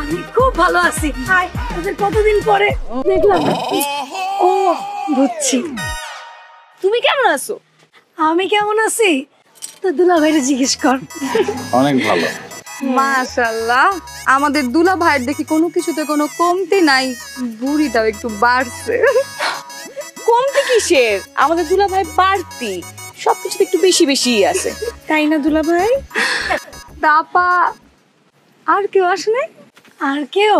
আমি খুব ভালো আছি। কতদিন পরে দেখলাম। ও বুঝছি, তুমি কেমন আছো? আমি কেমন আছি তো দুলা ভাইরে জিজ্ঞেস কর। অনেক ভালো। মাশাআল্লাহ, আমাদের দুলা ভাইয়ের দেখি কোনো কিছুতে কোনো কমতি নাই, বুড়িটাও একটু বাড়ছে। কমতি কিসের? আমাদের দুলা ভাই বাড়তি, সবকিছুতে একটু বেশি বেশি আছে, তাই না দুলা ভাই? তাপা আর কেউ আসে নাই? আর কেউ?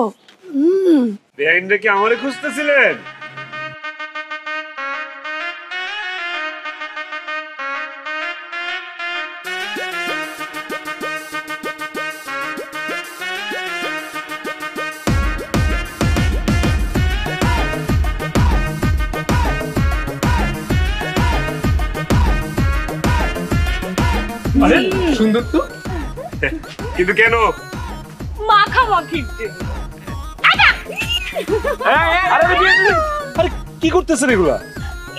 বেআইনটা কি আমারে খুঁজতেছিলেন? আরে সুন্দর তো, কিন্তু কেন? মাখামাখি। আরে কি করতেছেন এগুলা?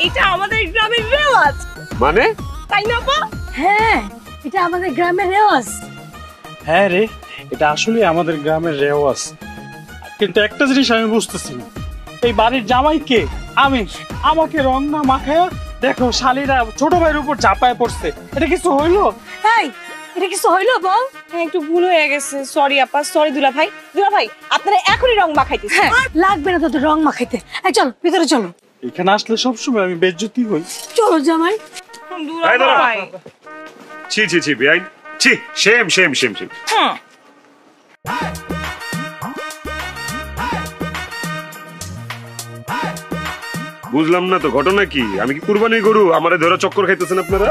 এটা আমাদের গ্রামের রেওয়াজ, মানে? তাই না বা? হ্যাঁ, এটা আমাদের গ্রামের রেওয়াজ। হ্যাঁ রে, এটা আসলে আমাদের গ্রামের রেওয়াজ। কিন্তু একটা জিনিস আমি বুঝতেছি না, এই বাড়ির জামাই কে? আমি। আমাকে রং না মাখায়া দেখো শালীরা ছোট ভাইয়ের উপর ঝাঁপায় পড়ছে, এটা কিছু হইলো? এই, এটা কিছু হইলো বল? হ্যাঁ, একটু ভুল হয়ে গেছে, সরি আপা, সরি দুলা ভাই। দুলা ভাই, আপনারা এখনই রং মাখাইতেছেন। হ্যাঁ, লাগবে না তোদের রং মাখাইতে। এই চল ভিতরে চলো। এখানে আসলে সবসময় আমি বেজ্জতি হই। চলো জামাই। দুলা ভাই, ছি ছি ছি বেআইন, ছি, শেম শেম শেম শেম। হ্যাঁ বুঝলাম না তো ঘটনা কি? আমি কি কুরবানির গরু? আমারে ধরে চক্কর খাইতেছেন আপনারা?